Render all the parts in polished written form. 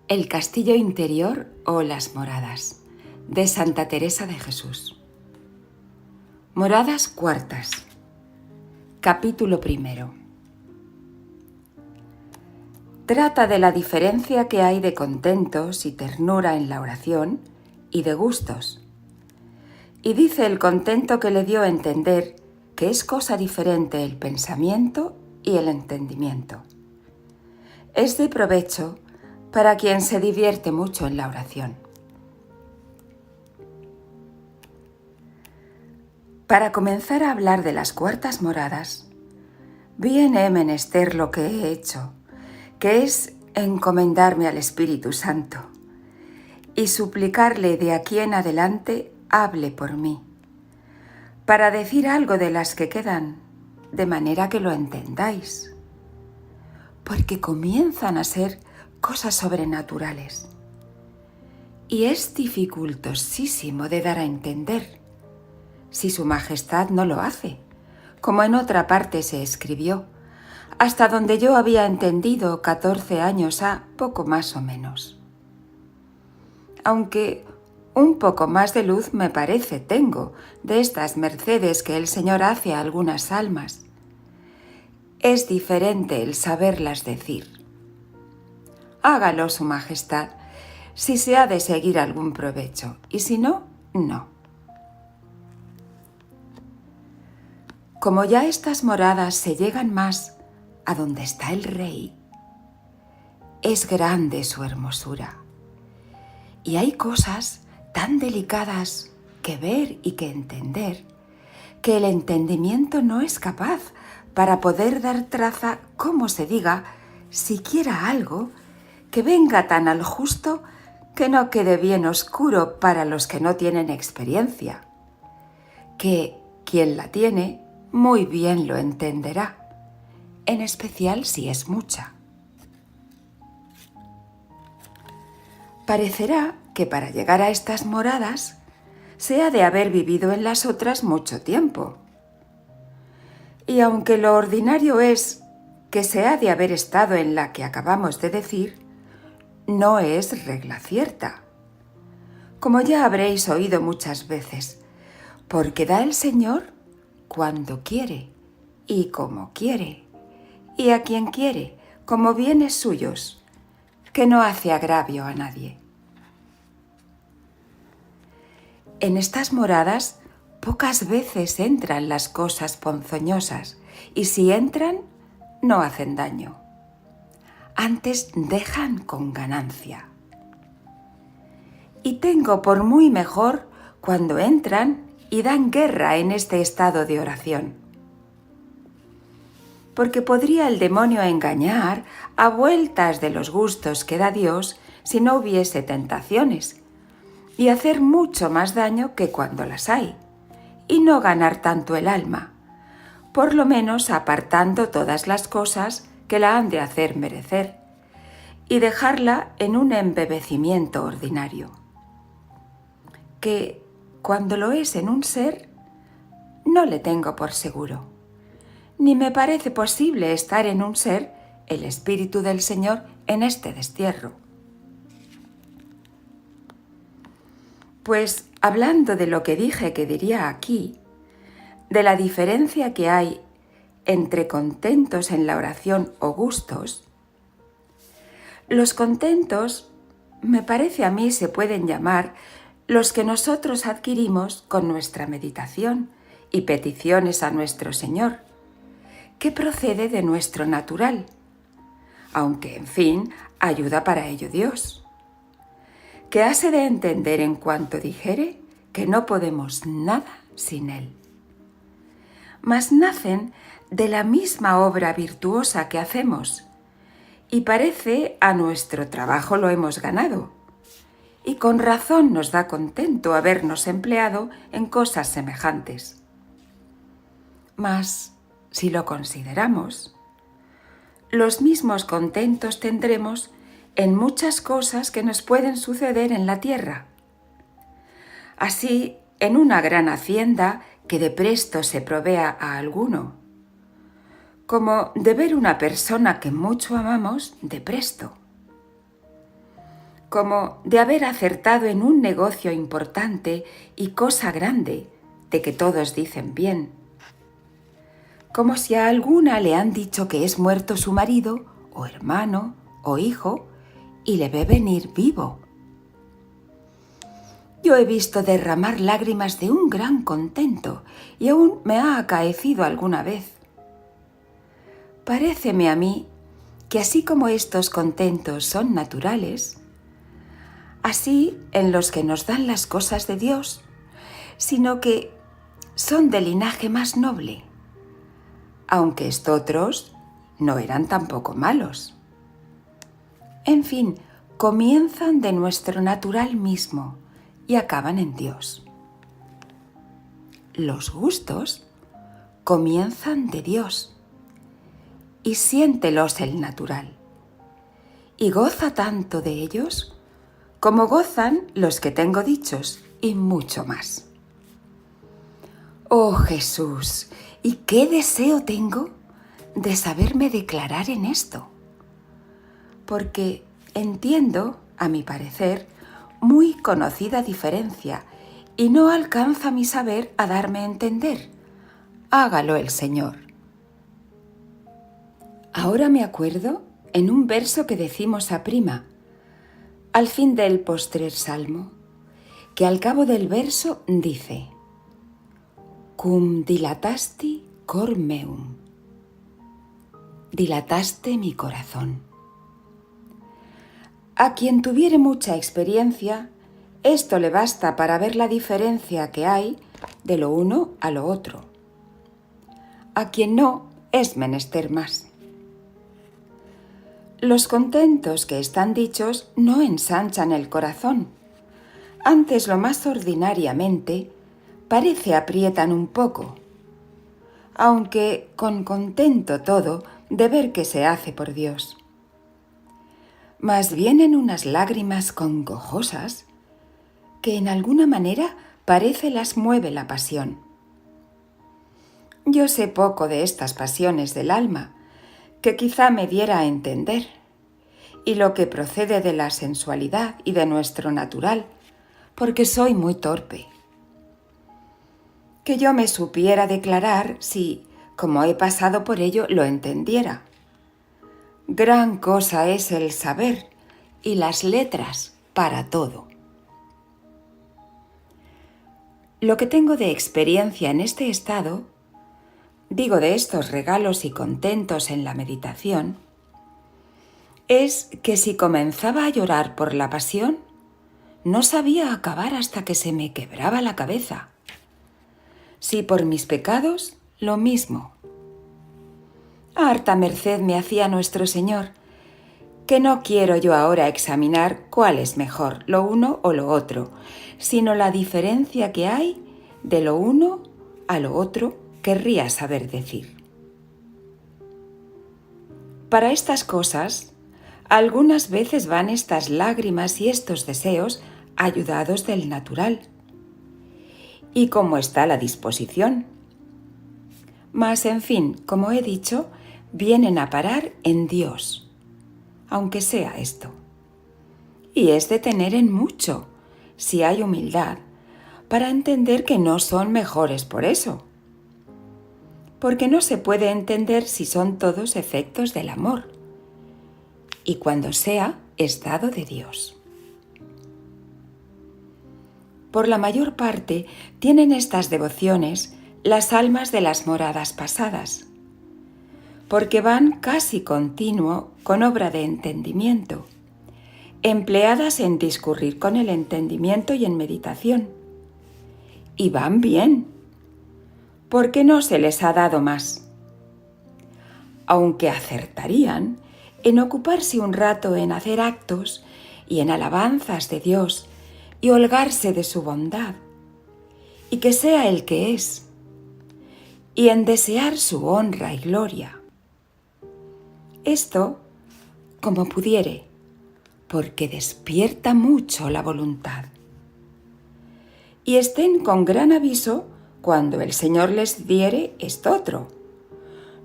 El castillo interior o las moradas, de Santa Teresa de Jesús. Moradas cuartas. Capítulo primero. Trata de la diferencia que hay de contentos y ternura en la oración y de gustos. Y dice el contento que le dio a entender que es cosa diferente el pensamiento y el entendimiento. Es de provecho para quien se divierte mucho en la oración. Para comenzar a hablar de las cuartas moradas, bien he menester lo que he hecho, que es encomendarme al Espíritu Santo y suplicarle de aquí en adelante hable por mí, para decir algo de las que quedan, de manera que lo entendáis, porque comienzan a ser cosas sobrenaturales. Y es dificultosísimo de dar a entender, si su majestad no lo hace, como en otra parte se escribió, hasta donde yo había entendido 14 años ha, poco más o menos. Aunque un poco más de luz me parece tengo de estas mercedes que el Señor hace a algunas almas. Es diferente el saberlas decir. Hágalo su majestad, si se ha de seguir algún provecho, y si no, no. Como ya estas moradas se llegan más a donde está el Rey, es grande su hermosura. Y hay cosas tan delicadas que ver y que entender, que el entendimiento no es capaz para poder dar traza, como se diga, siquiera algo que venga tan al justo que no quede bien oscuro para los que no tienen experiencia, que quien la tiene muy bien lo entenderá, en especial si es mucha. Parecerá que para llegar a estas moradas se ha de haber vivido en las otras mucho tiempo. Y aunque lo ordinario es que se ha de haber estado en la que acabamos de decir, no es regla cierta, como ya habréis oído muchas veces, porque da el Señor cuando quiere y como quiere, y a quien quiere, como bienes suyos, que no hace agravio a nadie. En estas moradas pocas veces entran las cosas ponzoñosas, y si entran, no hacen daño. Antes dejan con ganancia. Y tengo por muy mejor cuando entran y dan guerra en este estado de oración. Porque podría el demonio engañar a vueltas de los gustos que da Dios si no hubiese tentaciones, y hacer mucho más daño que cuando las hay, y no ganar tanto el alma, por lo menos apartando todas las cosas que la han de hacer merecer, y dejarla en un embebecimiento ordinario, que cuando lo es en un ser, no le tengo por seguro, ni me parece posible estar en un ser el Espíritu del Señor en este destierro. Pues hablando de lo que dije que diría aquí, de la diferencia que hay entre contentos en la oración o gustos, los contentos, me parece a mí, se pueden llamar los que nosotros adquirimos con nuestra meditación y peticiones a nuestro Señor, que procede de nuestro natural, aunque, en fin, ayuda para ello Dios, que hase de entender en cuanto dijere que no podemos nada sin Él. Mas nacen de la misma obra virtuosa que hacemos, y parece a nuestro trabajo lo hemos ganado, y con razón nos da contento habernos empleado en cosas semejantes. Mas, si lo consideramos, los mismos contentos tendremos en muchas cosas que nos pueden suceder en la tierra. Así, en una gran hacienda que de presto se provea a alguno, como de ver una persona que mucho amamos de presto. como de haber acertado en un negocio importante y cosa grande, de que todos dicen bien. Como si a alguna le han dicho que es muerto su marido, o hermano, o hijo, y le ve venir vivo. Yo he visto derramar lágrimas de un gran contento, y aún me ha acaecido alguna vez. Paréceme a mí que así como estos contentos son naturales, así en los que nos dan las cosas de Dios, sino que son de linaje más noble, aunque estotros no eran tampoco malos. En fin, comienzan de nuestro natural mismo y acaban en Dios. Los gustos comienzan de Dios y siéntelos el natural, y goza tanto de ellos como gozan los que tengo dichos y mucho más. Oh Jesús, ¿y qué deseo tengo de saberme declarar en esto? Porque entiendo, a mi parecer, muy conocida diferencia y no alcanza mi saber a darme a entender. Hágalo el Señor. Ahora me acuerdo en un verso que decimos a prima, al fin del postrer salmo, que al cabo del verso dice: Cum dilatasti cor meum. Dilataste mi corazón. A quien tuviere mucha experiencia, esto le basta para ver la diferencia que hay de lo uno a lo otro. A quien no, es menester más. Los contentos que están dichos no ensanchan el corazón, antes lo más ordinariamente parece aprietan un poco, aunque con contento todo de ver que se hace por Dios. Mas vienen unas lágrimas congojosas que en alguna manera parece las mueve la pasión. Yo sé poco de estas pasiones del alma, que quizá me diera a entender, y lo que procede de la sensualidad y de nuestro natural, porque soy muy torpe. Que yo me supiera declarar si, como he pasado por ello, lo entendiera. Gran cosa es el saber y las letras para todo. Lo que tengo de experiencia en este estado, digo de estos regalos y contentos en la meditación, es que si comenzaba a llorar por la pasión, no sabía acabar hasta que se me quebraba la cabeza. Si por mis pecados, lo mismo. Harta merced me hacía nuestro Señor, que no quiero yo ahora examinar cuál es mejor, lo uno o lo otro, sino la diferencia que hay de lo uno a lo otro, querría saber decir. Para estas cosas, algunas veces van estas lágrimas y estos deseos ayudados del natural, y como está la disposición. Mas, en fin, como he dicho, vienen a parar en Dios, aunque sea esto. Y es de tener en mucho, si hay humildad, para entender que no son mejores por eso. Porque no se puede entender si son todos efectos del amor, y cuando sea, es dado de Dios. Por la mayor parte tienen estas devociones las almas de las moradas pasadas, porque van casi continuo con obra de entendimiento, empleadas en discurrir con el entendimiento y en meditación. Y van bien, porque no se les ha dado más. Aunque acertarían en ocuparse un rato en hacer actos y en alabanzas de Dios y holgarse de su bondad, y que sea el que es, y en desear su honra y gloria. Esto, como pudiere, porque despierta mucho la voluntad. Y estén con gran aviso cuando el Señor les diere estotro,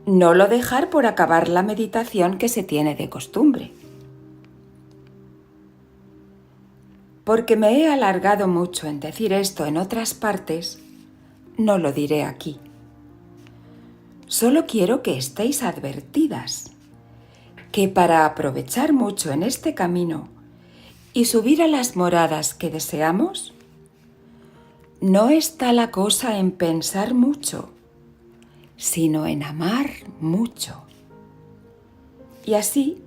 no lo dejar por acabar la meditación que se tiene de costumbre. porque me he alargado mucho en decir esto en otras partes, no lo diré aquí. Solo quiero que estéis advertidas que para aprovechar mucho en este camino y subir a las moradas que deseamos, no está la cosa en pensar mucho, sino en amar mucho. Y así,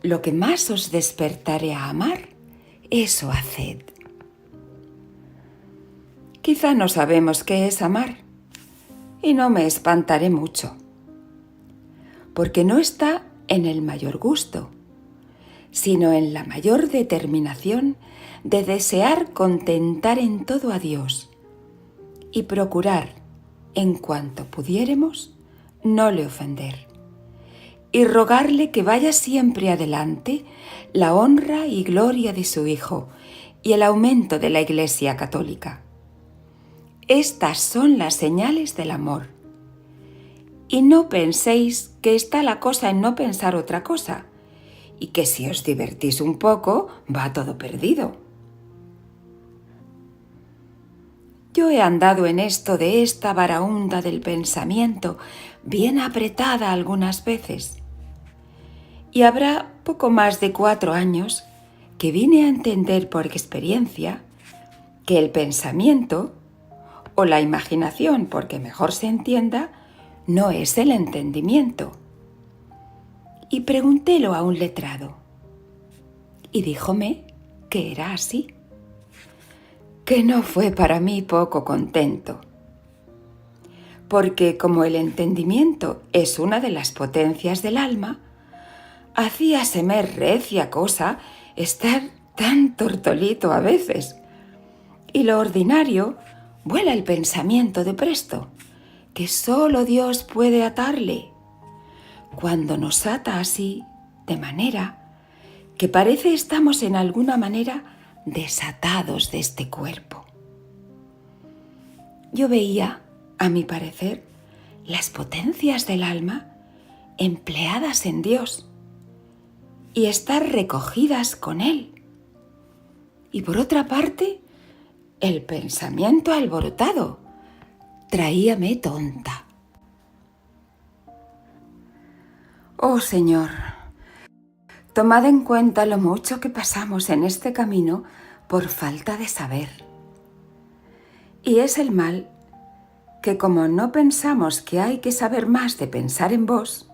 lo que más os despertare a amar, eso haced. Quizá no sabemos qué es amar, y no me espantaré mucho, porque no está en el mayor gusto, sino en la mayor determinación de desear contentar en todo a Dios y procurar, en cuanto pudiéremos, no le ofender, y rogarle que vaya siempre adelante la honra y gloria de su Hijo y el aumento de la Iglesia católica. Estas son las señales del amor. Y no penséis que está la cosa en no pensar otra cosa, y que si os divertís un poco, va todo perdido. Yo he andado en esto de esta baraúnda del pensamiento, bien apretada algunas veces, y habrá poco más de 4 años que vine a entender por experiencia que el pensamiento, o la imaginación, porque mejor se entienda, no es el entendimiento. Y preguntélo a un letrado, y díjome que era así, que no fue para mí poco contento, porque como el entendimiento es una de las potencias del alma, hacíaseme recia cosa estar tan tortolito a veces, y lo ordinario vuela el pensamiento de presto, que solo Dios puede atarle, cuando nos ata así, de manera que parece estamos en alguna manera desatados de este cuerpo. Yo veía, a mi parecer, las potencias del alma empleadas en Dios y estar recogidas con Él. Y por otra parte, el pensamiento alborotado traíame tonta. Oh Señor, tomad en cuenta lo mucho que pasamos en este camino por falta de saber. Y es el mal que como no pensamos que hay que saber más de pensar en vos,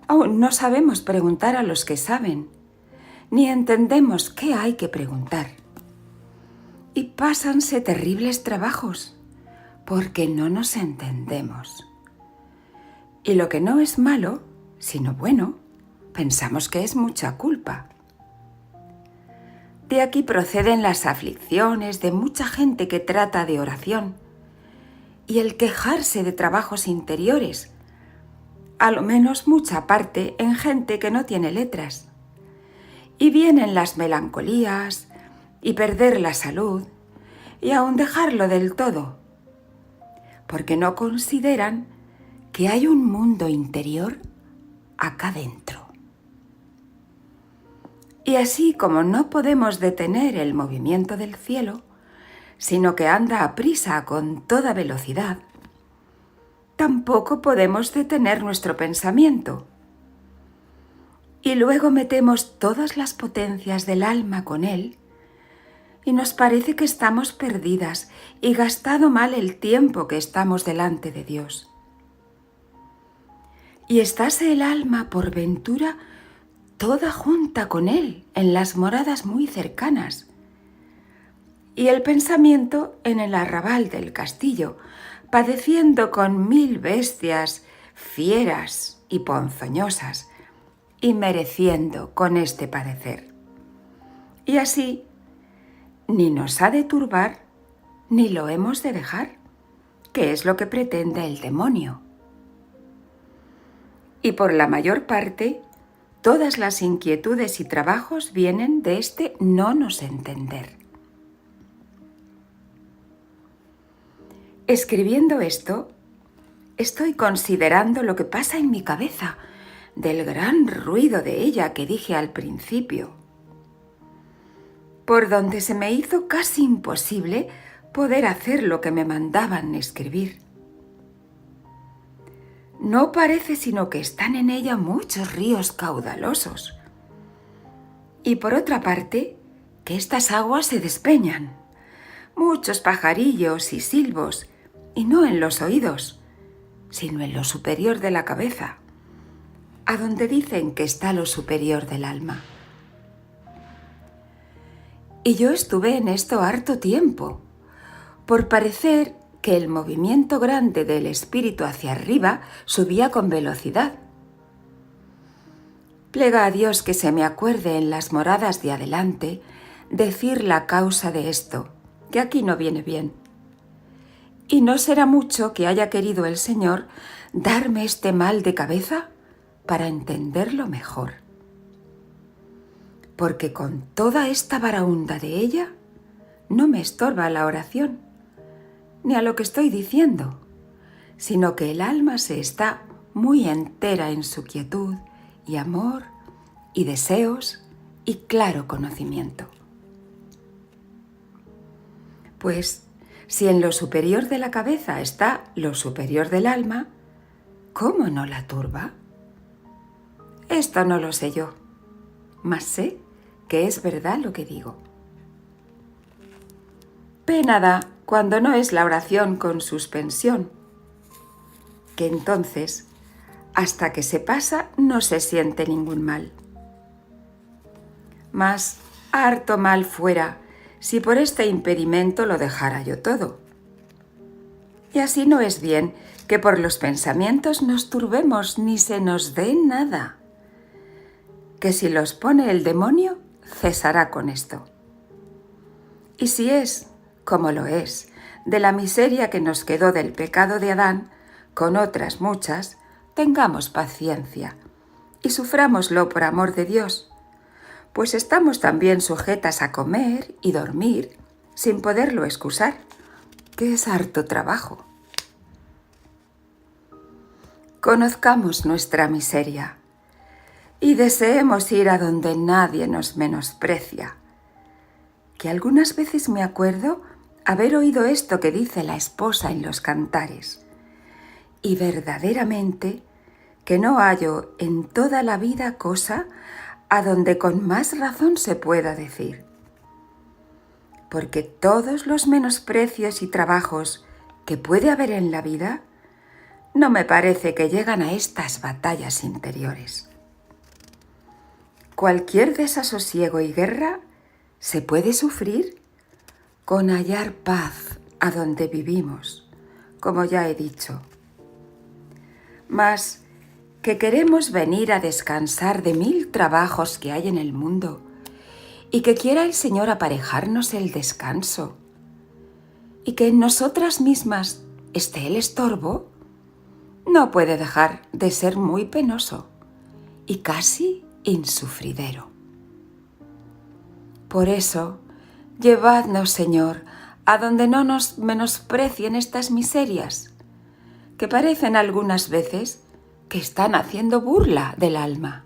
aún no sabemos preguntar a los que saben, ni entendemos qué hay que preguntar. Y pásanse terribles trabajos, porque no nos entendemos. Y lo que no es malo, sino bueno, pensamos que es mucha culpa. De aquí proceden las aflicciones de mucha gente que trata de oración y el quejarse de trabajos interiores, a lo menos mucha parte en gente que no tiene letras. Y vienen las melancolías y perder la salud y aun dejarlo del todo, porque no consideran que hay un mundo interior acá dentro. Y así como no podemos detener el movimiento del cielo, sino que anda aprisa con toda velocidad, tampoco podemos detener nuestro pensamiento. Y luego metemos todas las potencias del alma con él, y nos parece que estamos perdidas y gastado mal el tiempo que estamos delante de Dios. Y estáse el alma por ventura toda junta con él en las moradas muy cercanas, y el pensamiento en el arrabal del castillo, padeciendo con 1000 bestias fieras y ponzoñosas, y mereciendo con este padecer. Y así, ni nos ha de turbar, ni lo hemos de dejar, que es lo que pretende el demonio. Y por la mayor parte, todas las inquietudes y trabajos vienen de este no nos entender. Escribiendo esto, estoy considerando lo que pasa en mi cabeza, del gran ruido de ella que dije al principio. por donde se me hizo casi imposible poder hacer lo que me mandaban escribir. No parece sino que están en ella muchos ríos caudalosos. Y por otra parte, que estas aguas se despeñan, muchos pajarillos y silbos, y no en los oídos, sino en lo superior de la cabeza, a donde dicen que está lo superior del alma. Y yo estuve en esto harto tiempo, por parecer que el movimiento grande del espíritu hacia arriba subía con velocidad. Plega a Dios que se me acuerde en las moradas de adelante decir la causa de esto, que aquí no viene bien. Y no será mucho que haya querido el Señor darme este mal de cabeza para entenderlo mejor. Porque con toda esta baraúnda de ella no me estorba a la oración, ni a lo que estoy diciendo, sino que el alma se está muy entera en su quietud y amor y deseos y claro conocimiento. Pues si en lo superior de la cabeza está lo superior del alma, ¿cómo no la turba? Esto no lo sé yo, mas sé que es verdad lo que digo. Pena da cuando no es la oración con suspensión, que entonces, hasta que se pasa, no se siente ningún mal. Mas harto mal fuera si por este impedimento lo dejara yo todo. Y así no es bien que por los pensamientos nos turbemos ni se nos dé nada, que si los pone el demonio, cesará con esto. Y si es, como lo es, de la miseria que nos quedó del pecado de Adán, con otras muchas, tengamos paciencia y sufrámoslo por amor de Dios, pues estamos también sujetas a comer y dormir sin poderlo excusar, que es harto trabajo. Conozcamos nuestra miseria y deseemos ir a donde nadie nos menosprecia, que algunas veces me acuerdo haber oído esto que dice la esposa en los cantares, y verdaderamente que no hallo en toda la vida cosa a donde con más razón se pueda decir. Porque todos los menosprecios y trabajos que puede haber en la vida, no me parece que llegan a estas batallas interiores. Cualquier desasosiego y guerra se puede sufrir con hallar paz a donde vivimos, como ya he dicho. Mas que queremos venir a descansar de 1000 trabajos que hay en el mundo y que quiera el Señor aparejarnos el descanso y que en nosotras mismas esté el estorbo, no puede dejar de ser muy penoso y casi insufridero. Por eso, llevadnos, Señor, a donde no nos menosprecien estas miserias, que parecen algunas veces que están haciendo burla del alma.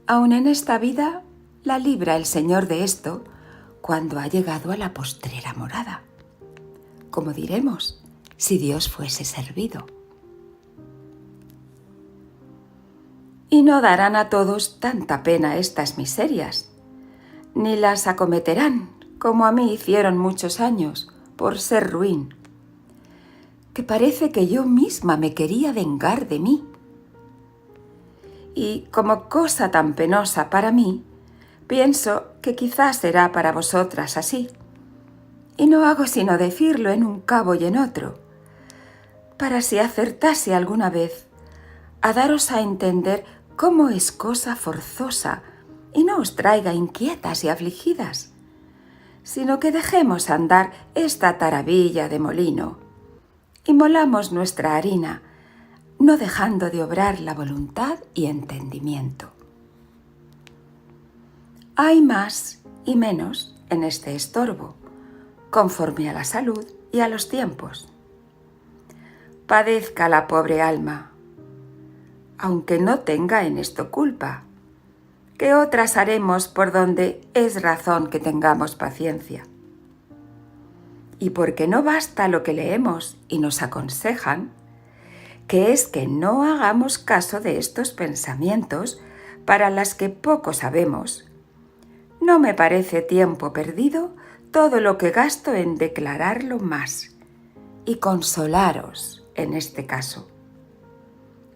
Aun en esta vida la libra el Señor de esto cuando ha llegado a la postrera morada, como diremos, si Dios fuese servido. Y no darán a todos tanta pena estas miserias, ni las acometerán, como a mí hicieron muchos años, por ser ruin, que parece que yo misma me quería vengar de mí. Y como cosa tan penosa para mí, pienso que quizás será para vosotras así, y no hago sino decirlo en un cabo y en otro, para si acertase alguna vez a daros a entender cómo es cosa forzosa y no os traiga inquietas y afligidas, sino que dejemos andar esta taravilla de molino y molamos nuestra harina, no dejando de obrar la voluntad y entendimiento. Hay más y menos en este estorbo, conforme a la salud y a los tiempos. Padezca la pobre alma, aunque no tenga en esto culpa, que otras haremos por donde es razón que tengamos paciencia. Y porque no basta lo que leemos y nos aconsejan, que es que no hagamos caso de estos pensamientos para las que poco sabemos, no me parece tiempo perdido todo lo que gasto en declararlo más y consolaros en este caso.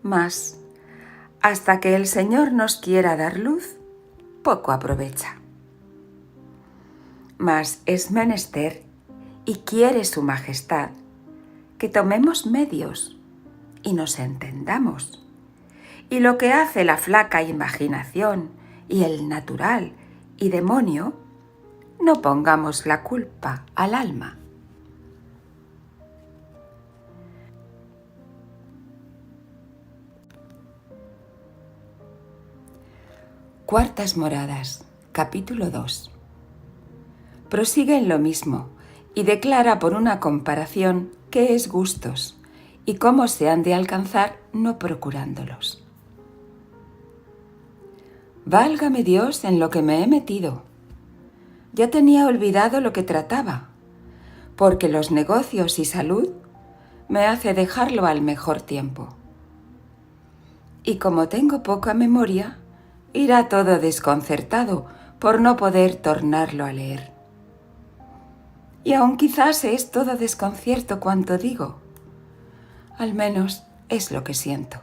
Mas, hasta que el Señor nos quiera dar luz, poco aprovecha. Mas es menester, y quiere su majestad, que tomemos medios y nos entendamos. Y lo que hace la flaca imaginación y el natural y demonio, no pongamos la culpa al alma. Cuartas Moradas, capítulo 2. Prosigue en lo mismo y declara por una comparación qué es gustos y cómo se han de alcanzar no procurándolos. Válgame Dios en lo que me he metido. Ya tenía olvidado lo que trataba, porque los negocios y salud me hace dejarlo al mejor tiempo. Y como tengo poca memoria, irá todo desconcertado por no poder tornarlo a leer. Y aun quizás es todo desconcierto cuanto digo. Al menos es lo que siento.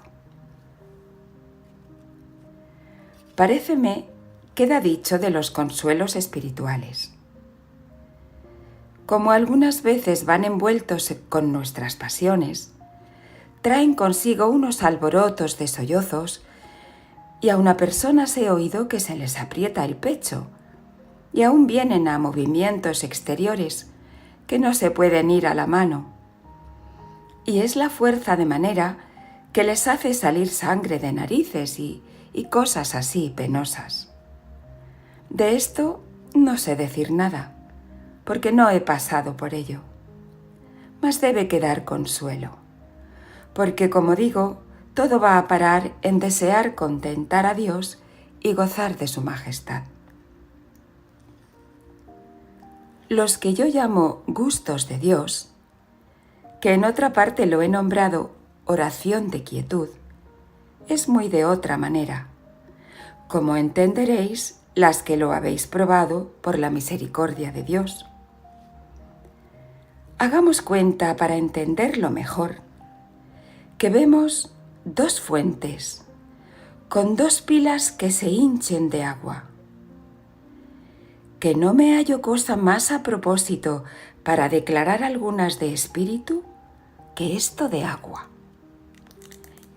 Paréceme queda dicho de los consuelos espirituales. Como algunas veces van envueltos con nuestras pasiones, traen consigo unos alborotos de sollozos y a una persona he oído que se les aprieta el pecho y aún vienen a movimientos exteriores que no se pueden ir a la mano. Y es la fuerza de manera que les hace salir sangre de narices y cosas así penosas. De esto no sé decir nada, porque no he pasado por ello. Mas debe quedar consuelo, porque como digo, todo va a parar en desear contentar a Dios y gozar de su majestad. Los que yo llamo gustos de Dios, que en otra parte lo he nombrado oración de quietud, es muy de otra manera, como entenderéis las que lo habéis probado por la misericordia de Dios. Hagamos cuenta para entenderlo mejor, que vemos dos fuentes con dos pilas que se hinchen de agua. Que no me hallo cosa más a propósito para declarar algunas de espíritu que esto de agua.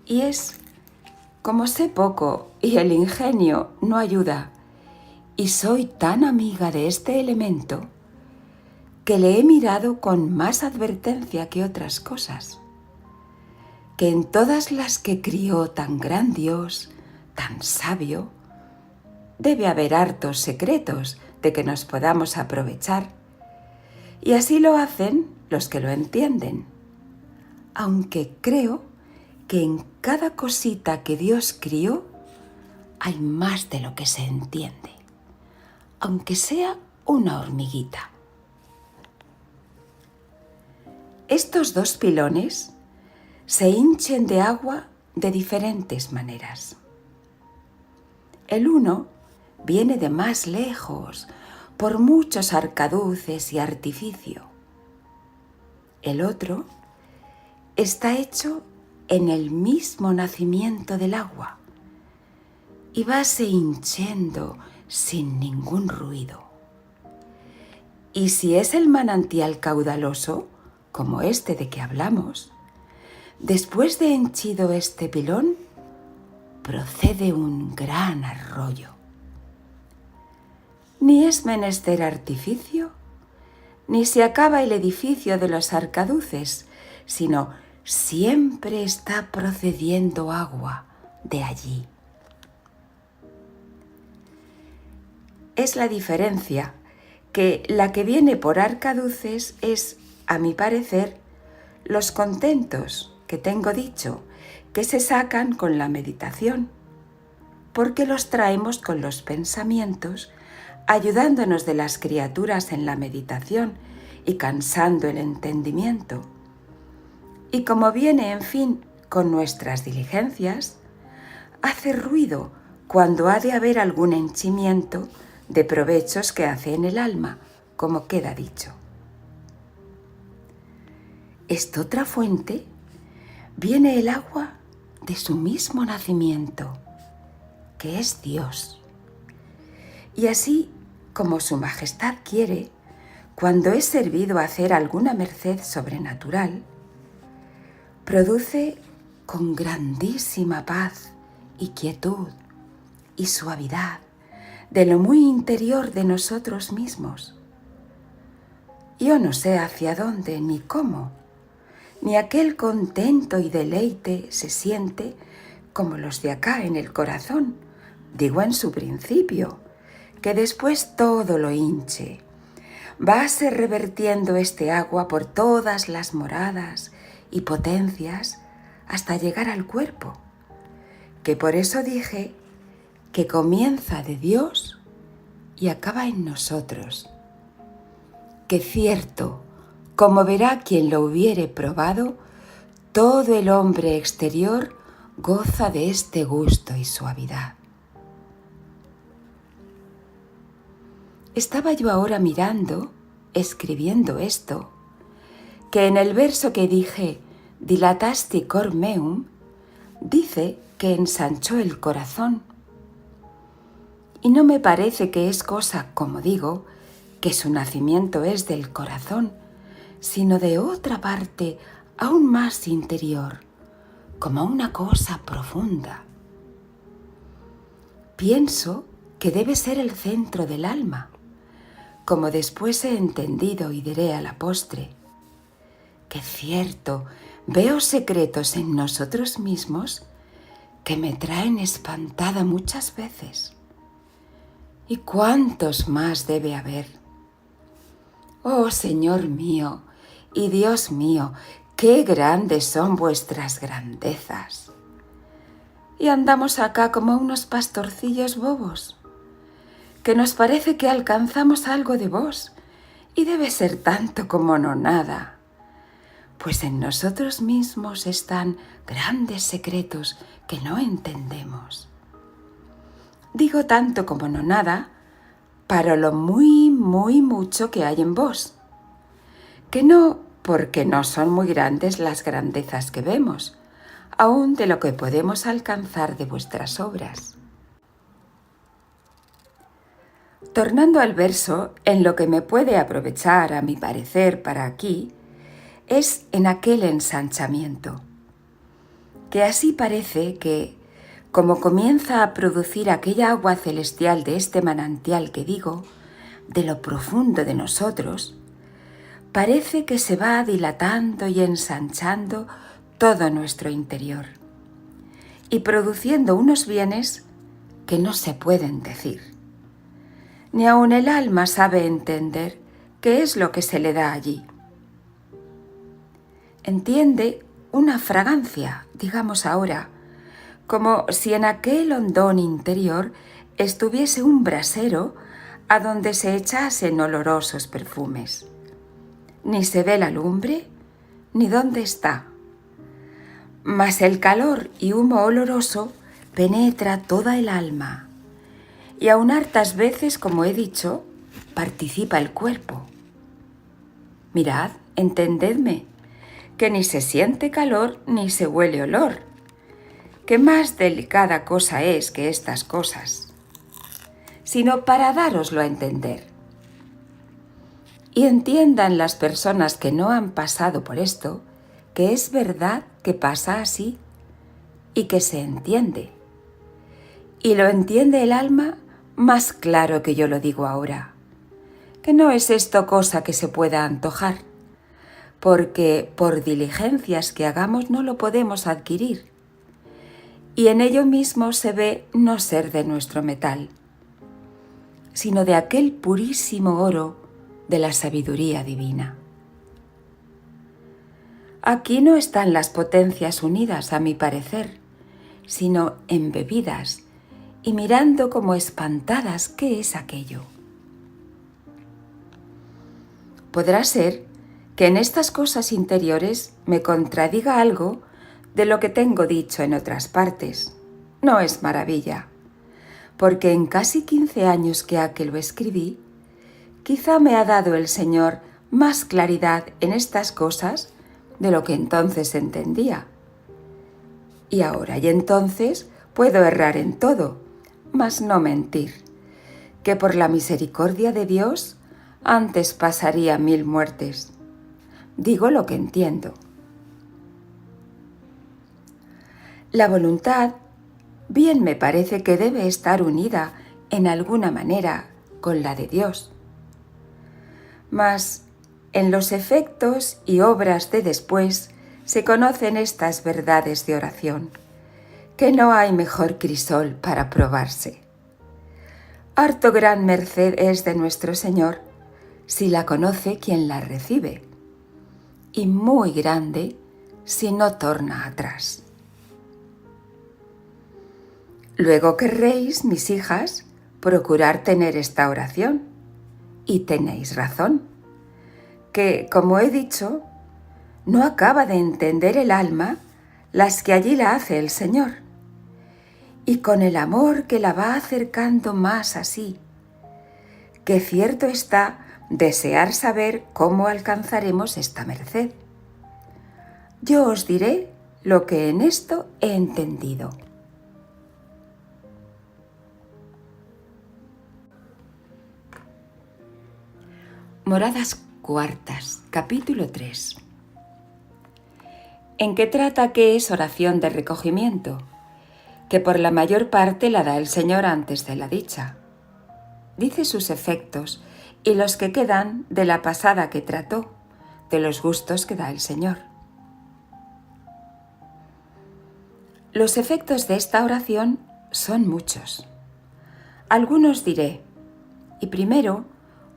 Y es, como sé poco y el ingenio no ayuda, y soy tan amiga de este elemento, que le he mirado con más advertencia que otras cosas, que en todas las que crió tan gran Dios, tan sabio, debe haber hartos secretos de que nos podamos aprovechar. Y así lo hacen los que lo entienden, aunque creo que en cada cosita que Dios crió hay más de lo que se entiende, aunque sea una hormiguita. Estos dos pilones se hinchen de agua de diferentes maneras. El uno viene de más lejos, por muchos arcaduces y artificio. El otro está hecho en el mismo nacimiento del agua y vase hinchendo sin ningún ruido. Y si es el manantial caudaloso, como este de que hablamos, después de henchido este pilón, procede un gran arroyo. Ni es menester artificio, ni se acaba el edificio de los arcaduces, sino siempre está procediendo agua de allí. Es la diferencia que la que viene por arcaduces es, a mi parecer, los contentos que tengo dicho que se sacan con la meditación, porque los traemos con los pensamientos, ayudándonos de las criaturas en la meditación y cansando el entendimiento. Y como viene, en fin, con nuestras diligencias, hace ruido cuando ha de haber algún henchimiento de provechos que hace en el alma, como queda dicho. Estotra fuente viene el agua de su mismo nacimiento, que es Dios. Y así como su majestad quiere, cuando es servido a hacer alguna merced sobrenatural, produce con grandísima paz y quietud y suavidad de lo muy interior de nosotros mismos. Yo no sé hacia dónde ni cómo, ni aquel contento y deleite se siente como los de acá en el corazón, digo en su principio, que después todo lo hinche. Vase revertiendo este agua por todas las moradas y potencias hasta llegar al cuerpo, que por eso dije que comienza de Dios y acaba en nosotros, que cierto, como verá quien lo hubiere probado, todo el hombre exterior goza de este gusto y suavidad. Estaba yo ahora mirando, escribiendo esto, que en el verso que dije, dilatasti cor meum, dice que ensanchó el corazón. Y no me parece que es cosa, como digo, que su nacimiento es del corazón, sino de otra parte aún más interior, como una cosa profunda. Pienso que debe ser el centro del alma, como después he entendido y diré a la postre, que cierto, veo secretos en nosotros mismos que me traen espantada muchas veces. ¿Y cuántos más debe haber? Oh Señor mío y Dios mío, qué grandes son vuestras grandezas. Y andamos acá como unos pastorcillos bobos, que nos parece que alcanzamos algo de vos, y debe ser tanto como no nada. Pues en nosotros mismos están grandes secretos que no entendemos. Digo tanto como no nada, para lo muy, muy mucho que hay en vos, que no porque no son muy grandes las grandezas que vemos, aún de lo que podemos alcanzar de vuestras obras. Tornando al verso, en lo que me puede aprovechar, a mi parecer, para aquí, es en aquel ensanchamiento, que así parece que, como comienza a producir aquella agua celestial de este manantial que digo, de lo profundo de nosotros, parece que se va dilatando y ensanchando todo nuestro interior y produciendo unos bienes que no se pueden decir. Ni aun el alma sabe entender qué es lo que se le da allí. Entiende una fragancia, digamos ahora, como si en aquel hondón interior estuviese un brasero a donde se echasen olorosos perfumes. Ni se ve la lumbre, ni dónde está. Mas el calor y humo oloroso penetra toda el alma, y aun hartas veces, como he dicho, participa el cuerpo. Mirad, entendedme, que ni se siente calor ni se huele olor, que más delicada cosa es que estas cosas, sino para dároslo a entender. Y entiendan las personas que no han pasado por esto, que es verdad que pasa así y que se entiende. Y lo entiende el alma más claro que yo lo digo ahora, que no es esto cosa que se pueda antojar, porque por diligencias que hagamos no lo podemos adquirir, y en ello mismo se ve no ser de nuestro metal, sino de aquel purísimo oro de la sabiduría divina. Aquí no están las potencias unidas, a mi parecer, sino embebidas y mirando como espantadas qué es aquello. Podrá ser que en estas cosas interiores me contradiga algo de lo que tengo dicho en otras partes. No es maravilla, porque en casi 15 años que ha que lo escribí, quizá me ha dado el Señor más claridad en estas cosas de lo que entonces entendía. Y ahora y entonces puedo errar en todo, mas no mentir, que por la misericordia de Dios antes pasaría 1000 muertes. Digo lo que entiendo. La voluntad bien me parece que debe estar unida en alguna manera con la de Dios. Mas en los efectos y obras de después se conocen estas verdades de oración, que no hay mejor crisol para probarse. Harto gran merced es de nuestro Señor si la conoce quien la recibe, y muy grande si no torna atrás. Luego querréis, mis hijas, procurar tener esta oración, y tenéis razón, que, como he dicho, no acaba de entender el alma las que allí la hace el Señor, y con el amor que la va acercando más así, que cierto está desear saber cómo alcanzaremos esta merced. Yo os diré lo que en esto he entendido. Moradas cuartas, capítulo 3. ¿En qué trata que es oración de recogimiento? Que por la mayor parte la da el Señor antes de la dicha. Dice sus efectos y los que quedan de la pasada que trató, de los gustos que da el Señor. Los efectos de esta oración son muchos. Algunos diré, y primero,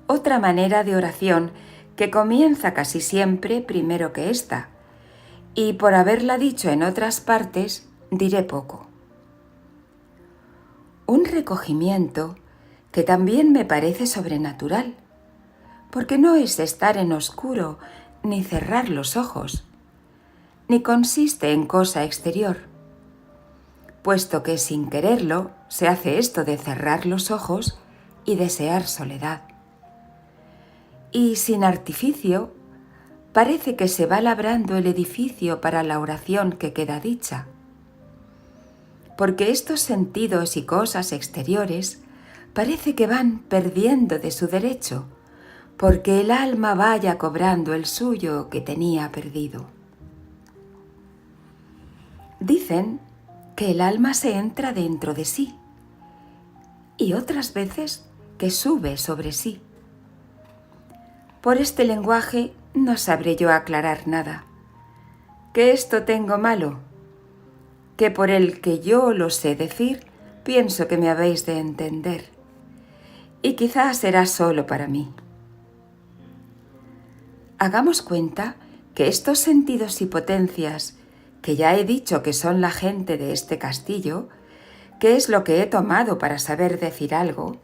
otra manera de oración que comienza casi siempre primero que esta, y por haberla dicho en otras partes, diré poco. Un recogimiento que también me parece sobrenatural, porque no es estar en oscuro ni cerrar los ojos, ni consiste en cosa exterior, puesto que sin quererlo se hace esto de cerrar los ojos y desear soledad. Y sin artificio, parece que se va labrando el edificio para la oración que queda dicha, porque estos sentidos y cosas exteriores parece que van perdiendo de su derecho, porque el alma vaya cobrando el suyo que tenía perdido. Dicen que el alma se entra dentro de sí, y otras veces que sube sobre sí. Por este lenguaje no sabré yo aclarar nada. ¿Que esto tengo malo? Que por el que yo lo sé decir, pienso que me habéis de entender, y quizás será solo para mí. Hagamos cuenta que estos sentidos y potencias, que ya he dicho que son la gente de este castillo, que es lo que he tomado para saber decir algo,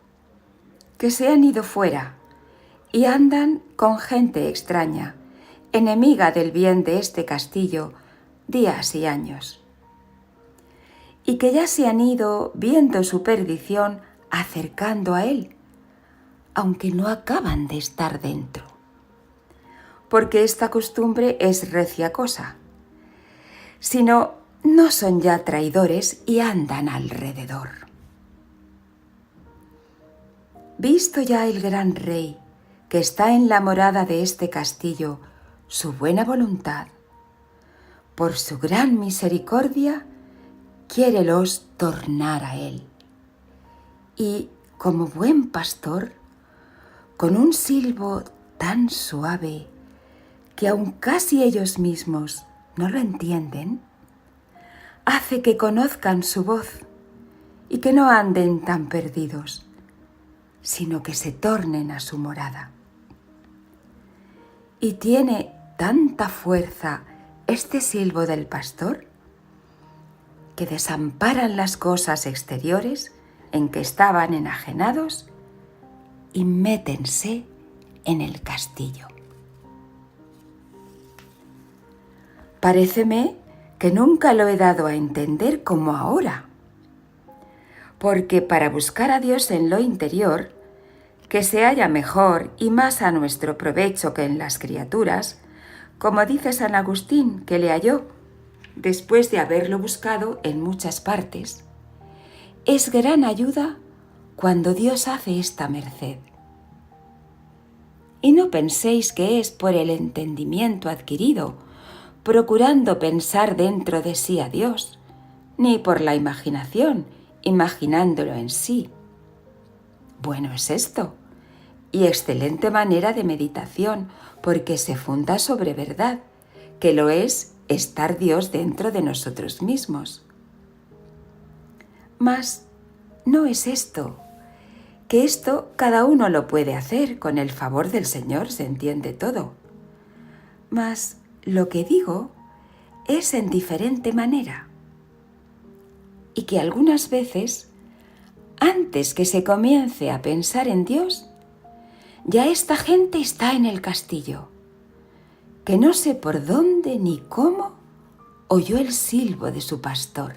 que se han ido fuera y andan con gente extraña, enemiga del bien de este castillo, días y años, y que ya se han ido viendo su perdición acercando a él, aunque no acaban de estar dentro, porque esta costumbre es recia cosa, sino no son ya traidores y andan alrededor. Visto ya el gran rey que está en la morada de este castillo su buena voluntad, por su gran misericordia, quiérelos tornar a él. Y, como buen pastor, con un silbo tan suave que aun casi ellos mismos no lo entienden, hace que conozcan su voz y que no anden tan perdidos, sino que se tornen a su morada. Y tiene tanta fuerza este silbo del pastor que desamparan las cosas exteriores en que estaban enajenados y métense en el castillo. Paréceme que nunca lo he dado a entender como ahora, porque para buscar a Dios en lo interior, que se halla mejor y más a nuestro provecho que en las criaturas, como dice San Agustín que le halló, después de haberlo buscado en muchas partes, es gran ayuda cuando Dios hace esta merced. Y no penséis que es por el entendimiento adquirido, procurando pensar dentro de sí a Dios, ni por la imaginación, imaginándolo en sí. Bueno es esto, y excelente manera de meditación, porque se funda sobre verdad, que lo es estar Dios dentro de nosotros mismos. Mas no es esto, que esto cada uno lo puede hacer, con el favor del Señor se entiende todo. Mas lo que digo es en diferente manera, y que algunas veces, antes que se comience a pensar en Dios, ya esta gente está en el castillo, que no sé por dónde ni cómo oyó el silbo de su pastor,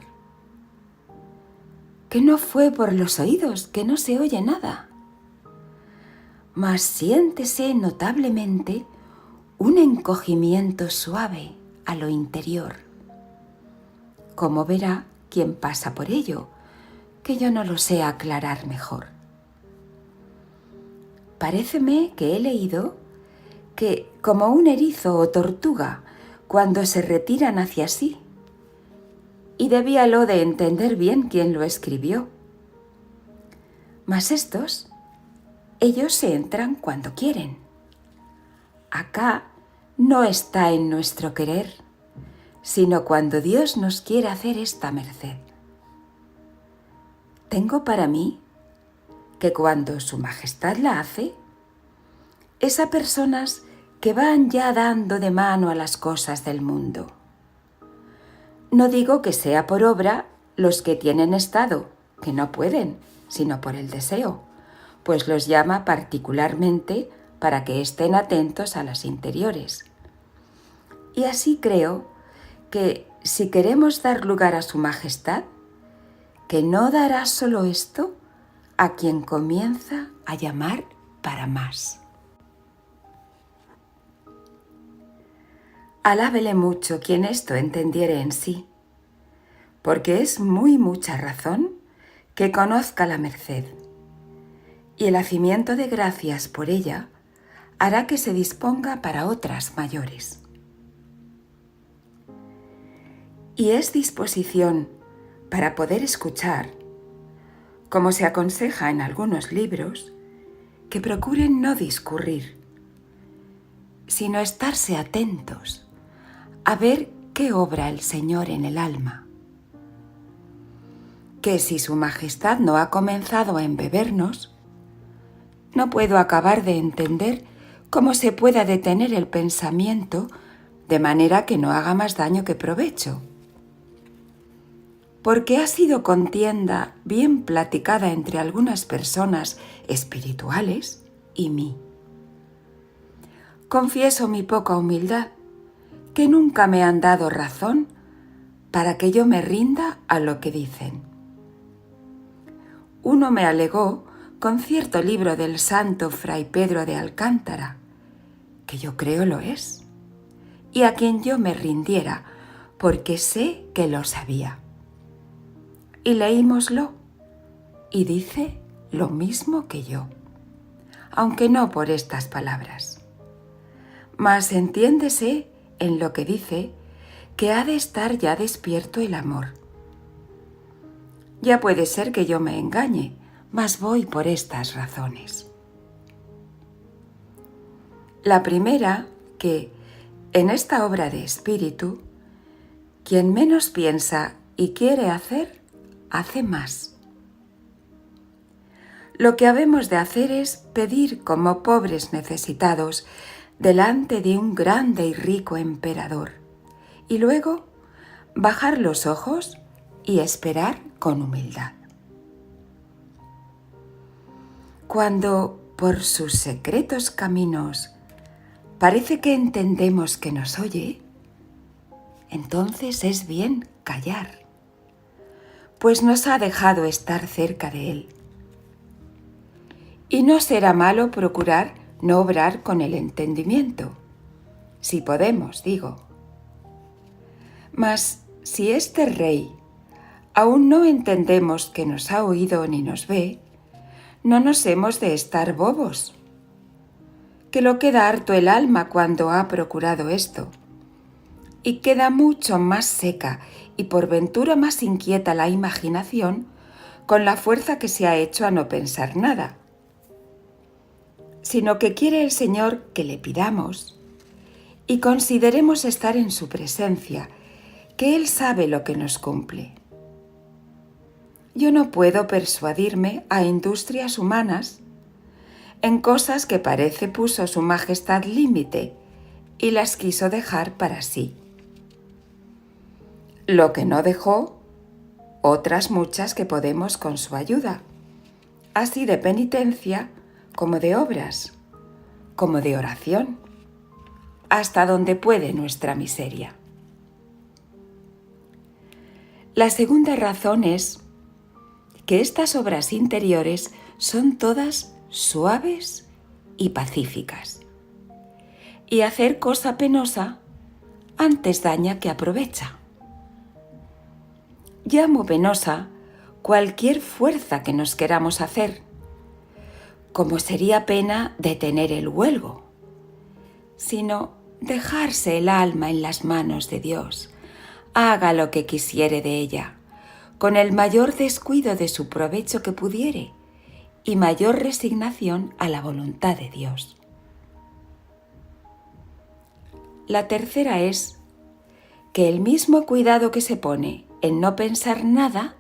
que no fue por los oídos, que no se oye nada, mas siéntese notablemente un encogimiento suave a lo interior, como verá quien pasa por ello, que yo no lo sé aclarar mejor. Paréceme que he leído que, como un erizo o tortuga, cuando se retiran hacia sí, y debíalo de entender bien quien lo escribió. Mas ellos se entran cuando quieren. Acá no está en nuestro querer, sino cuando Dios nos quiere hacer esta merced. Tengo para mí que cuando Su Majestad la hace, es a personas que van ya dando de mano a las cosas del mundo. No digo que sea por obra los que tienen estado, que no pueden, sino por el deseo, pues los llama particularmente para que estén atentos a las interiores. Y así creo que si queremos dar lugar a Su Majestad, que no dará solo esto a quien comienza a llamar para más. Alábele mucho quien esto entendiere en sí, porque es muy mucha razón que conozca la merced, y el hacimiento de gracias por ella hará que se disponga para otras mayores. Y es disposición para poder escuchar, como se aconseja en algunos libros, que procuren no discurrir, sino estarse atentos a ver qué obra el Señor en el alma. Que si Su Majestad no ha comenzado a embebernos, no puedo acabar de entender cómo se pueda detener el pensamiento de manera que no haga más daño que provecho. Porque ha sido contienda bien platicada entre algunas personas espirituales y mí. Confieso mi poca humildad, que nunca me han dado razón para que yo me rinda a lo que dicen. Uno me alegó con cierto libro del santo Fray Pedro de Alcántara, que yo creo lo es, y a quien yo me rindiera, porque sé que lo sabía. Y leímoslo, y dice lo mismo que yo, aunque no por estas palabras. Mas entiéndese en lo que dice que ha de estar ya despierto el amor. Ya puede ser que yo me engañe, mas voy por estas razones. La primera, que en esta obra de espíritu, quien menos piensa y quiere hacer, hace más. Lo que habemos de hacer es pedir como pobres necesitados delante de un grande y rico emperador, y luego bajar los ojos y esperar con humildad. cuando por sus secretos caminos parece que entendemos que nos oye, entonces es bien callar, pues nos ha dejado estar cerca de él. Y no será malo procurar no obrar con el entendimiento, si podemos, digo. Mas si este rey aún no entendemos que nos ha oído ni nos ve, no nos hemos de estar bobos, que lo queda harto el alma cuando ha procurado esto, y queda mucho más seca y por ventura más inquieta la imaginación con la fuerza que se ha hecho a no pensar nada, sino que quiere el Señor que le pidamos y consideremos estar en su presencia, que Él sabe lo que nos cumple. Yo no puedo persuadirme a industrias humanas en cosas que parece puso su majestad límite y las quiso dejar para sí. Lo que no dejó, otras muchas que podemos con su ayuda, así de penitencia como de obras, como de oración, hasta donde puede nuestra miseria. La segunda razón es que estas obras interiores son todas suaves y pacíficas, y hacer cosa penosa antes daña que aprovecha. Llamo penosa cualquier fuerza que nos queramos hacer, como sería pena detener el huelgo, sino dejarse el alma en las manos de Dios, haga lo que quisiere de ella, con el mayor descuido de su provecho que pudiere y mayor resignación a la voluntad de Dios. La tercera es que el mismo cuidado que se pone en no pensar nada,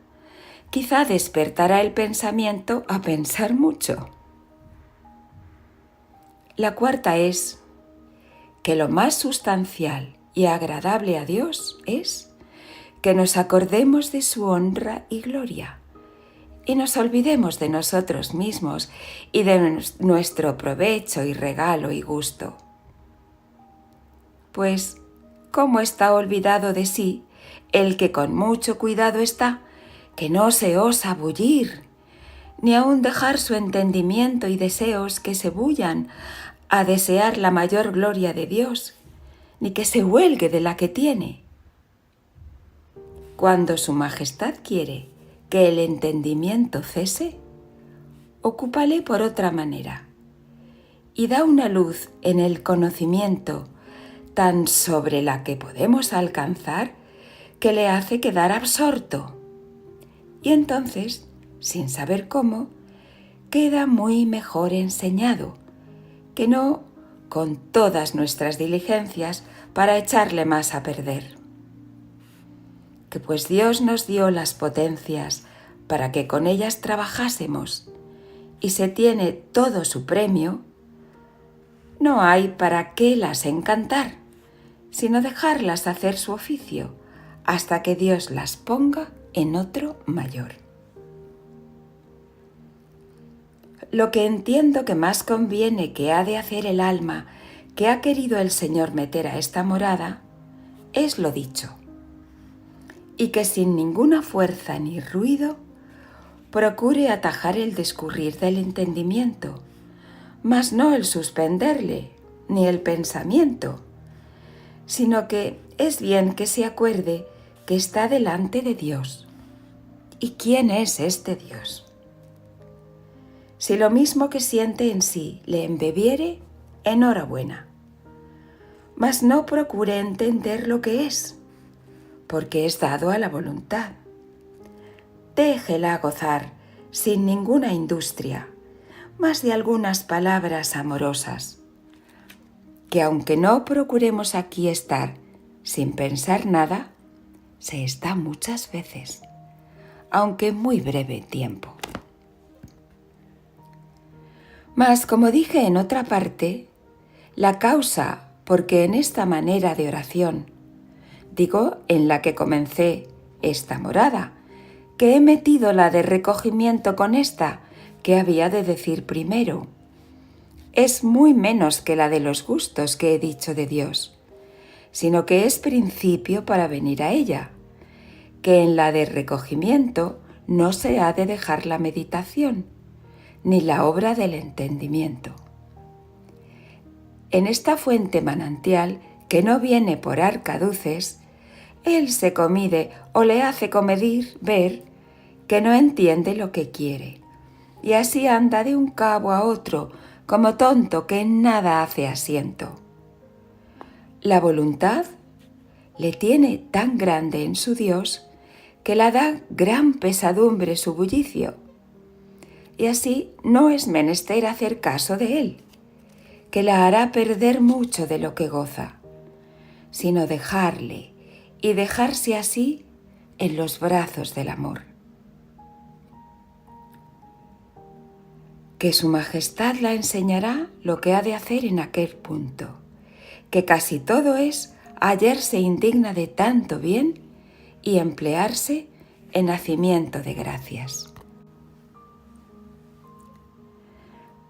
quizá despertará el pensamiento a pensar mucho. La cuarta es que lo más sustancial y agradable a Dios es que nos acordemos de su honra y gloria y nos olvidemos de nosotros mismos y de nuestro provecho y regalo y gusto. Pues, ¿cómo está olvidado de sí el que con mucho cuidado está, que no se osa bullir, ni aun dejar su entendimiento y deseos que se bullan a desear la mayor gloria de Dios, ni que se huelgue de la que tiene? Cuando su majestad quiere que el entendimiento cese, ocúpale por otra manera, y da una luz en el conocimiento tan sobre la que podemos alcanzar que le hace quedar absorto, y entonces, sin saber cómo, queda muy mejor enseñado, que no con todas nuestras diligencias para echarle más a perder. Que pues Dios nos dio las potencias para que con ellas trabajásemos y se tiene todo su premio, no hay para qué las encantar, sino dejarlas hacer su oficio hasta que Dios las ponga en otro mayor. Lo que entiendo que más conviene que ha de hacer el alma que ha querido el Señor meter a esta morada es lo dicho, y que sin ninguna fuerza ni ruido procure atajar el discurrir del entendimiento, mas no el suspenderle ni el pensamiento, sino que es bien que se acuerde que está delante de Dios. ¿Y quién es este Dios? Si lo mismo que siente en sí le embebiere, enhorabuena. Mas no procure entender lo que es, porque es dado a la voluntad. Déjela gozar sin ninguna industria, más de algunas palabras amorosas, que aunque no procuremos aquí estar sin pensar nada, se está muchas veces, aunque muy breve tiempo. Mas, como dije en otra parte, la causa por que en esta manera de oración, digo en la que comencé esta morada, que he metido la de recogimiento con esta, ¿qué había de decir primero? Es muy menos que la de los gustos que he dicho de Dios, sino que es principio para venir a ella, que en la de recogimiento no se ha de dejar la meditación, ni la obra del entendimiento. En esta fuente manantial, que no viene por arcaduces, él se comide o le hace comedir ver que no entiende lo que quiere, y así anda de un cabo a otro como tonto que en nada hace asiento. La voluntad le tiene tan grande en su Dios que la da gran pesadumbre su bullicio, y así no es menester hacer caso de él, que la hará perder mucho de lo que goza, sino dejarle y dejarse así en los brazos del amor. Que su majestad la enseñará lo que ha de hacer en aquel punto, que casi todo es hallarse indigna de tanto bien y emplearse en hacimiento de gracias.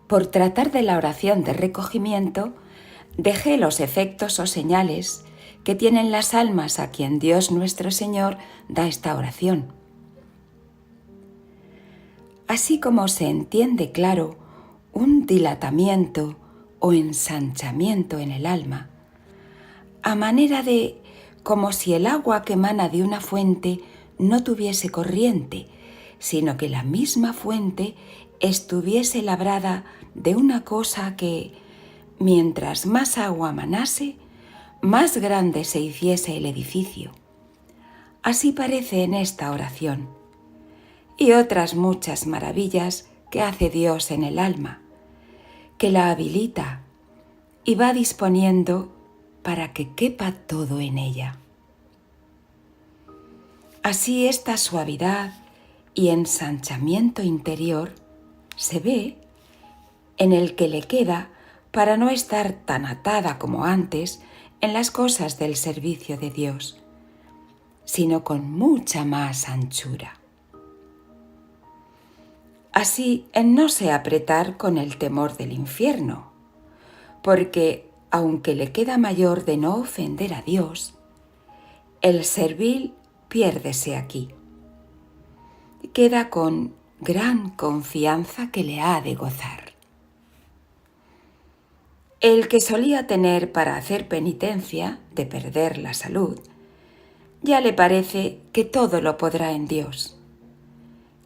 Por tratar de la oración de recogimiento, dejé los efectos o señales que tienen las almas a quien Dios nuestro Señor da esta oración. Así como se entiende claro un dilatamiento o ensanchamiento en el alma, a manera de como si el agua que emana de una fuente no tuviese corriente, sino que la misma fuente estuviese labrada de una cosa que, mientras más agua manase, más grande se hiciese el edificio. Así parece en esta oración, y otras muchas maravillas que hace Dios en el alma, que la habilita y va disponiendo para que quepa todo en ella. Así esta suavidad y ensanchamiento interior se ve en el que le queda para no estar tan atada como antes en las cosas del servicio de Dios, sino con mucha más anchura. Así en no se apretar con el temor del infierno, porque aunque le queda mayor de no ofender a Dios, el servil piérdese aquí. Queda con gran confianza que le ha de gozar. El que solía tener para hacer penitencia de perder la salud, ya le parece que todo lo podrá en Dios.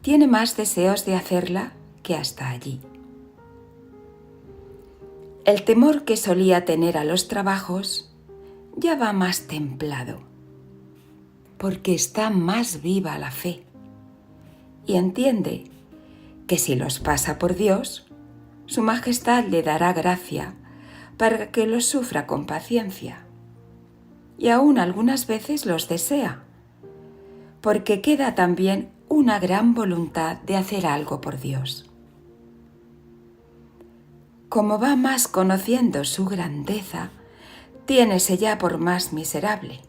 Tiene más deseos de hacerla que hasta allí. El temor que solía tener a los trabajos ya va más templado, porque está más viva la fe y entiende que si los pasa por Dios, su majestad le dará gracia para que los sufra con paciencia, y aún algunas veces los desea, porque queda también una gran voluntad de hacer algo por Dios. Como va más conociendo su grandeza, tiénese ya por más miserable.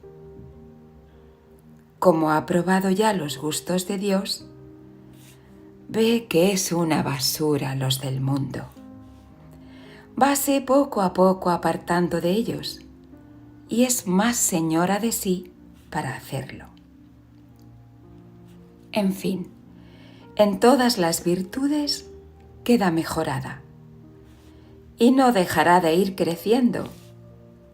Como ha probado ya los gustos de Dios, ve que es una basura los del mundo. Vase poco a poco apartando de ellos, y es más señora de sí para hacerlo. En fin, en todas las virtudes queda mejorada, y no dejará de ir creciendo,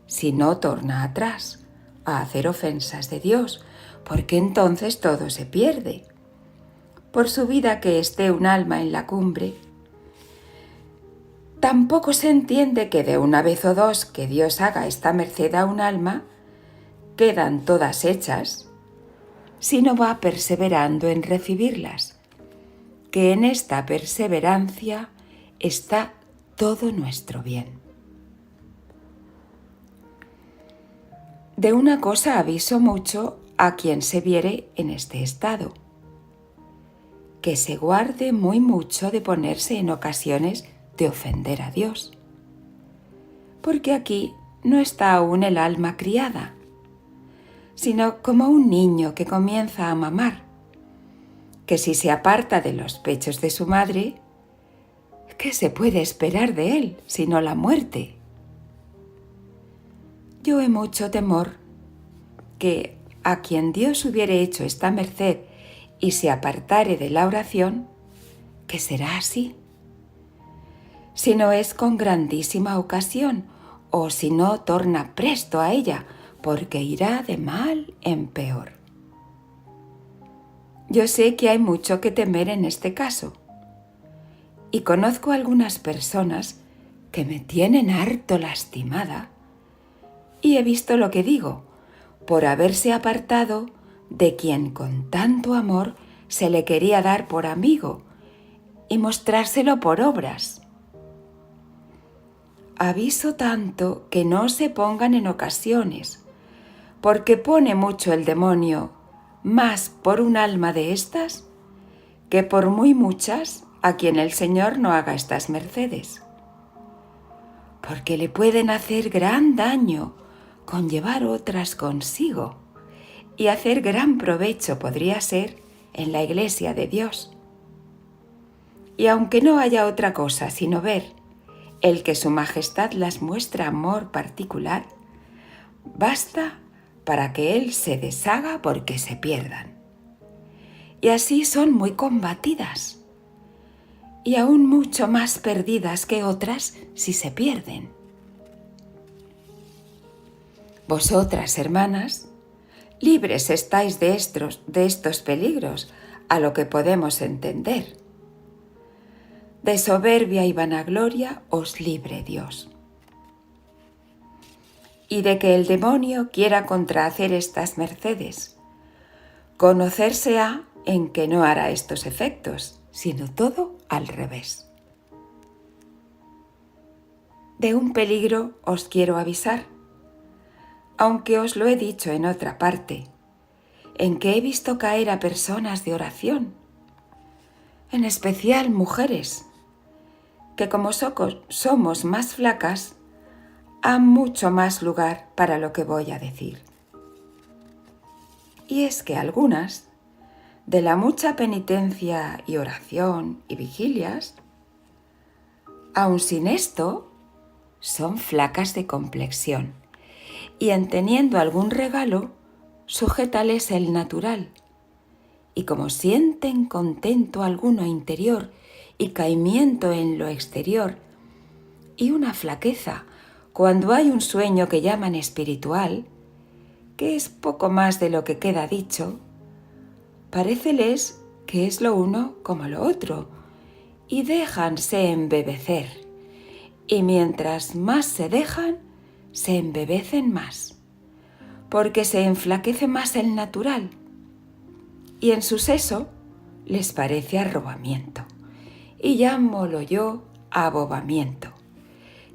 si no torna atrás a hacer ofensas de Dios, porque entonces todo se pierde. Por subida que esté un alma en la cumbre, tampoco se entiende que de una vez o dos que Dios haga esta merced a un alma, quedan todas hechas, sino va perseverando en recibirlas, que en esta perseverancia está todo nuestro bien. De una cosa aviso mucho a quien se viere en este estado, que se guarde muy mucho de ponerse en ocasiones de ofender a Dios, porque aquí no está aún el alma criada, sino como un niño que comienza a mamar, que si se aparta de los pechos de su madre, ¿qué se puede esperar de él sino la muerte? Yo he mucho temor que a quien Dios hubiere hecho esta merced y se apartare de la oración, que será así. Si no es con grandísima ocasión, o si no torna presto a ella, porque irá de mal en peor. Yo sé que hay mucho que temer en este caso, y conozco algunas personas que me tienen harto lastimada, y he visto lo que digo, por haberse apartado de quien con tanto amor se le quería dar por amigo y mostrárselo por obras. Aviso tanto que no se pongan en ocasiones, porque pone mucho el demonio más por un alma de estas que por muy muchas a quien el Señor no haga estas mercedes. Porque le pueden hacer gran daño con llevar otras consigo, y hacer gran provecho podría ser en la Iglesia de Dios. Y aunque no haya otra cosa sino ver el que su majestad las muestra amor particular, basta para que él se deshaga porque se pierdan. Y así son muy combatidas, y aún mucho más perdidas que otras si se pierden. Vosotras, hermanas, libres estáis de estos peligros, a lo que podemos entender. De soberbia y vanagloria os libre Dios. Y de que el demonio quiera contrahacer estas mercedes, conocerse ha en que no hará estos efectos, sino todo al revés. De un peligro os quiero avisar, aunque os lo he dicho en otra parte, en que he visto caer a personas de oración, en especial mujeres, que como somos más flacas, han mucho más lugar para lo que voy a decir. Y es que algunas, de la mucha penitencia y oración y vigilias, aun sin esto, son flacas de complexión, y en teniendo algún regalo, sujétales el natural, y como sienten contento alguno interior y caimiento en lo exterior, y una flaqueza cuando hay un sueño que llaman espiritual, que es poco más de lo que queda dicho, paréceles que es lo uno como lo otro, y déjanse embebecer, y mientras más se dejan, se embebecen más, porque se enflaquece más el natural, y en su seso les parece arrobamiento, y llámolo yo abobamiento,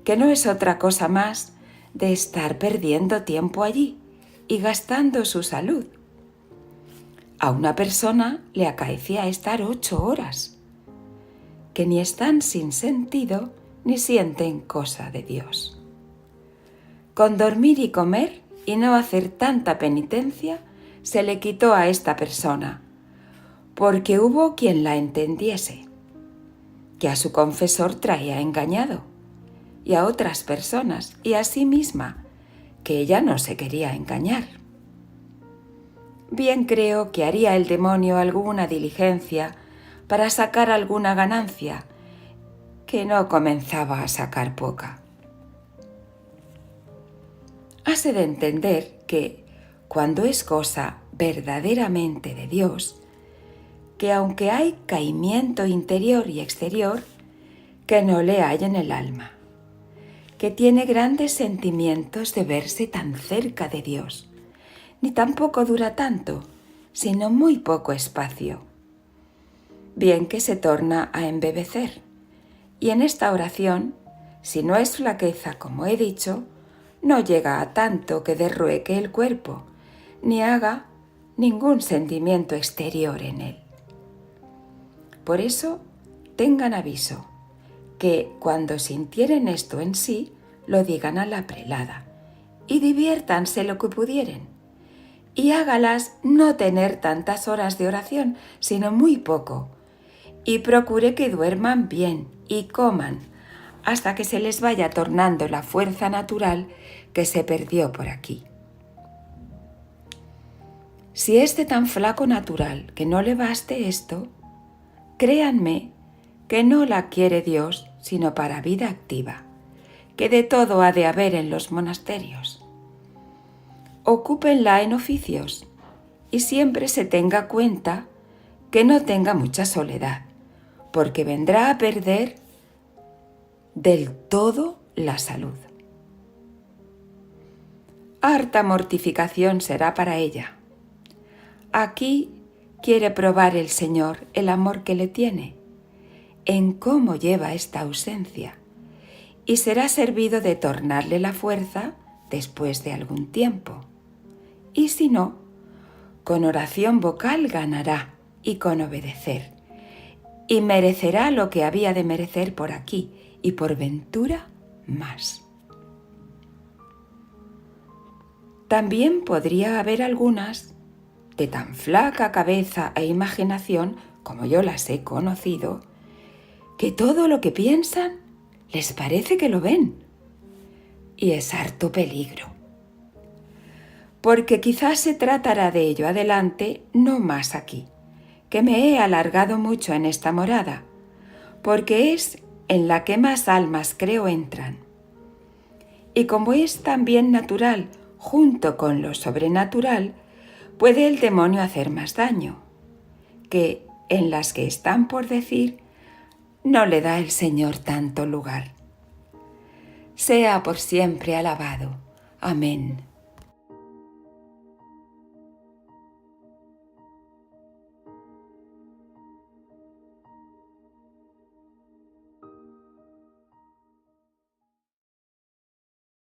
que no es otra cosa más de estar perdiendo tiempo allí y gastando su salud. A una persona le acaecía estar 8 horas, que ni están sin sentido ni sienten cosa de Dios. Con dormir y comer y no hacer tanta penitencia se le quitó a esta persona, porque hubo quien la entendiese, que a su confesor traía engañado, y a otras personas, y a sí misma, que ella no se quería engañar. Bien creo que haría el demonio alguna diligencia para sacar alguna ganancia, que no comenzaba a sacar poca. Hase de entender que, cuando es cosa verdaderamente de Dios, que aunque hay caimiento interior y exterior, que no le hay en el alma, que tiene grandes sentimientos de verse tan cerca de Dios, ni tampoco dura tanto, sino muy poco espacio. Bien que se torna a embebecer, y en esta oración, si no es flaqueza como he dicho, no llega a tanto que derrueque el cuerpo, ni haga ningún sentimiento exterior en él. Por eso, tengan aviso, que cuando sintieren esto en sí, lo digan a la prelada, y diviértanse lo que pudieren, y hágalas no tener tantas horas de oración, sino muy poco, y procure que duerman bien y coman hasta que se les vaya tornando la fuerza natural que se perdió por aquí. Si es de tan flaco natural que no le baste esto, créanme que no la quiere Dios sino para vida activa, que de todo ha de haber en los monasterios. Ocúpenla en oficios y siempre se tenga cuenta que no tenga mucha soledad, porque vendrá a perder del todo la salud. Harta mortificación será para ella. Aquí quiere probar el Señor el amor que le tiene, en cómo lleva esta ausencia, y será servido de tornarle la fuerza después de algún tiempo. Y si no, con oración vocal ganará y con obedecer, y merecerá lo que había de merecer por aquí, y por ventura más. También podría haber algunas de tan flaca cabeza e imaginación como yo las he conocido, que todo lo que piensan les parece que lo ven. Y es harto peligro. Porque quizás se tratará de ello adelante, no más aquí, que me he alargado mucho en esta morada, porque es en la que más almas creo entran. Y como es también natural, junto con lo sobrenatural, puede el demonio hacer más daño, que en las que están por decir, no le da el Señor tanto lugar. Sea por siempre alabado. Amén.